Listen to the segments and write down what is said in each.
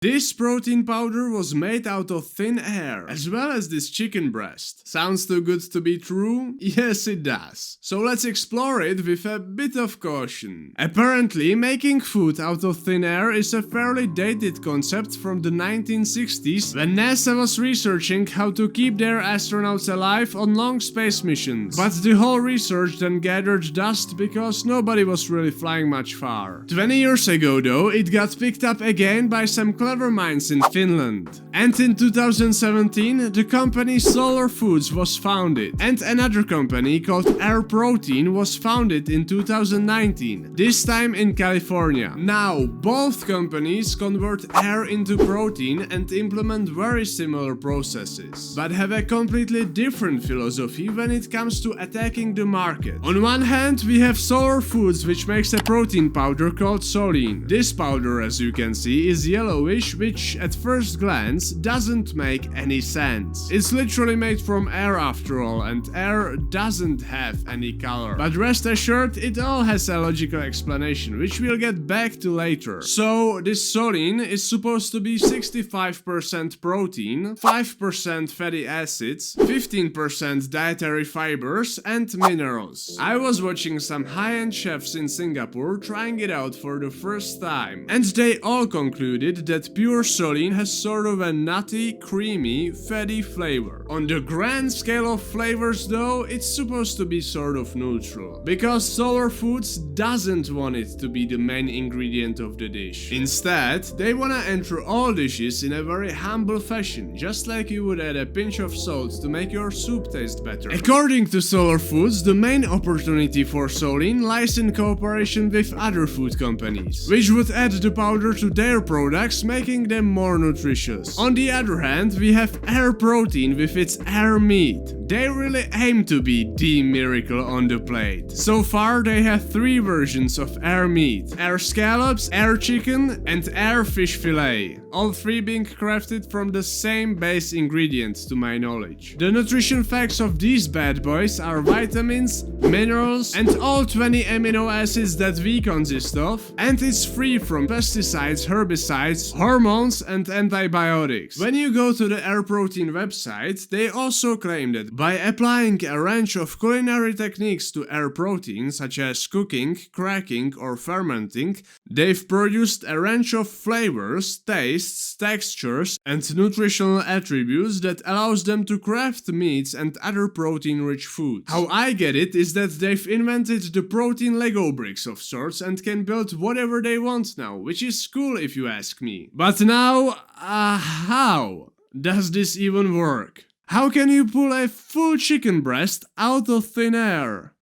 This protein powder was made out of thin air, as well as this chicken breast. Sounds too good to be true? Yes, it does. So let's explore it with a bit of caution. Apparently, making food out of thin air is a fairly dated concept from the 1960s, when NASA was researching how to keep their astronauts alive on long space missions. But the whole research then gathered dust because nobody was really flying much far. 20 years ago though, it got picked up again by some clever minds in Finland. And in 2017, the company Solar Foods was founded. And another company called Airprotein was founded in 2019, this time in California. Now, both companies convert air into protein and implement very similar processes, but have a completely different philosophy when it comes to attacking the market. On one hand, we have Solar Foods, which makes a protein powder called Solein. This powder, as you can see, is yellowish, which at first glance doesn't make any sense. It's literally made from air after all, and air doesn't have any color. But rest assured, it all has a logical explanation, which we'll get back to later. So this Solein is supposed to be 65% protein, 5% fatty acids, 15% dietary fibers, and minerals. I was watching some high-end chefs in Singapore trying it out for the first time, and they all concluded that pure Solein has sort of a nutty, creamy, fatty flavor. On the grand scale of flavors though, it's supposed to be sort of neutral, because Solar Foods doesn't want it to be the main ingredient of the dish. Instead, they wanna enter all dishes in a very humble fashion, just like you would add a pinch of salt to make your soup taste better. According to Solar Foods, the main opportunity for Solein lies in cooperation with other food companies, which would add the powder to their products, making them more nutritious. On the other hand, we have Airprotein with its air meat. They really aim to be the miracle on the plate. So far, they have 3 versions of air meat: air scallops, air chicken, and air fish fillet. All 3 being crafted from the same base ingredients to my knowledge. The nutrition facts of these bad boys are vitamins, minerals, and all 20 amino acids that we consist of, and it's free from pesticides, herbicides, hormones, and antibiotics. When you go to the Airprotein website, they also claim that by applying a range of culinary techniques to air protein, such as cooking, cracking, or fermenting, they've produced a range of flavors, tastes, textures, and nutritional attributes that allows them to craft meats and other protein-rich foods. How I get it is that they've invented the protein Lego bricks of sorts and can build whatever they want now, which is cool if you ask me. But now, how does this even work? How can you pull a full chicken breast out of thin air?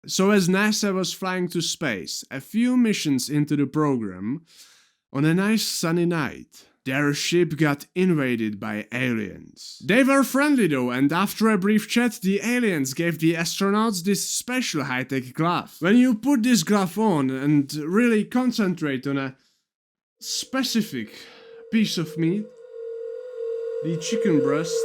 So as NASA was flying to space, a few missions into the program, on a nice sunny night, their ship got invaded by aliens. They were friendly though, and after a brief chat, the aliens gave the astronauts this special high-tech glove. When you put this glove on and really concentrate on a specific piece of meat, the chicken breast...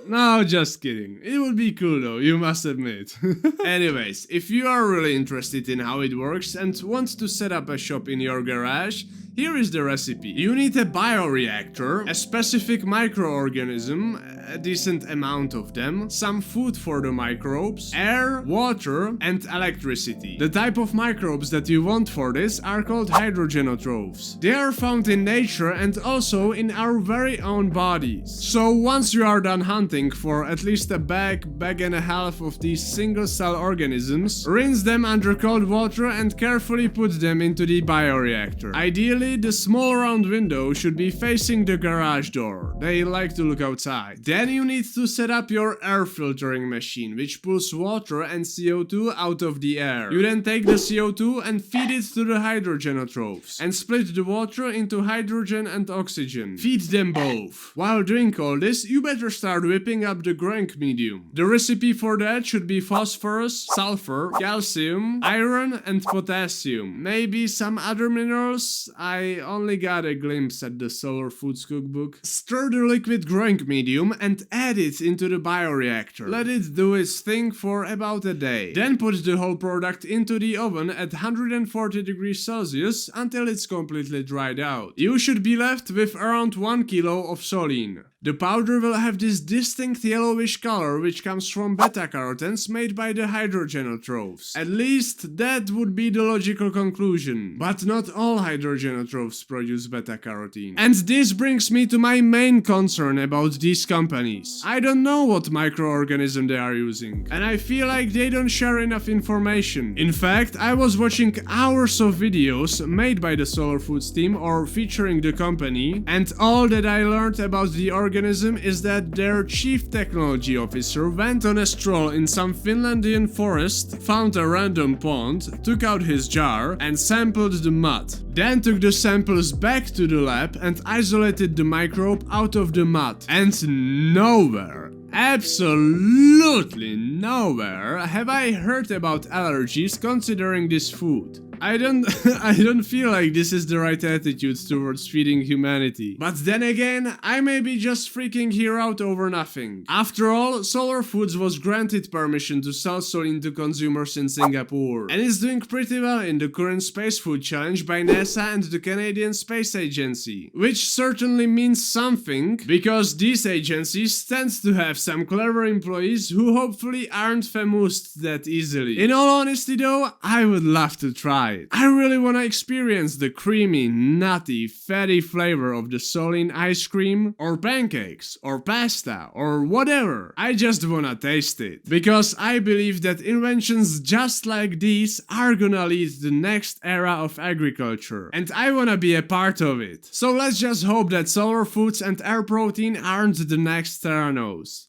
No, just kidding. It would be cool though, you must admit. Anyways, if you are really interested in how it works and want to set up a shop in your garage, here is the recipe. You need a bioreactor, a specific microorganism, a decent amount of them, some food for the microbes, air, water, and electricity. The type of microbes that you want for this are called hydrogenotrophs. They are found in nature and also in our very own bodies. So once you are done hunting for at least a bag and a half of these single-cell organisms, rinse them under cold water and carefully put them into the bioreactor. Ideally, the small round window should be facing the garage door. They like to look outside. Then you need to set up your air filtering machine, which pulls water and CO2 out of the air. You then take the CO2 and feed it to the hydrogenotrophs, and split the water into hydrogen and oxygen. Feed them both. While doing all this, you better start whipping whipping up the growing medium. The recipe for that should be phosphorus, sulfur, calcium, iron and potassium. Maybe some other minerals? I only got a glimpse at the Solar Foods cookbook. Stir the liquid growing medium and add it into the bioreactor. Let it do its thing for about a day. Then put the whole product into the oven at 140 degrees Celsius until it's completely dried out. You should be left with around 1 kilo of soline. The powder will have this distinct yellowish color which comes from beta-carotenes made by the hydrogenotrophs. At least that would be the logical conclusion. But not all hydrogenotrophs produce beta-carotene. And this brings me to my main concern about these companies. I don't know what microorganism they are using, and I feel like they don't share enough information. In fact, I was watching hours of videos made by the Solar Foods team or featuring the company, and all that I learned about the organism is that their chief technology officer went on a stroll in some Finlandian forest, found a random pond, took out his jar and sampled the mud. Then took the samples back to the lab and isolated the microbe out of the mud. And nowhere, absolutely nowhere, have I heard about allergies considering this food. I don't feel like this is the right attitude towards feeding humanity. But then again, I may be just freaking here out over nothing. After all, Solar Foods was granted permission to sell soline to consumers in Singapore, and is doing pretty well in the current Space Food Challenge by NASA and the Canadian Space Agency. Which certainly means something, because these agencies tend to have some clever employees who hopefully aren't famous that easily. In all honesty though, I would love to try. I really wanna experience the creamy, nutty, fatty flavor of the soline ice cream, or pancakes, or pasta, or whatever. I just wanna taste it. Because I believe that inventions just like these are gonna lead the next era of agriculture. And I wanna be a part of it. So let's just hope that Solar Foods and Airprotein aren't the next Theranos.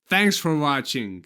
Thanks for watching.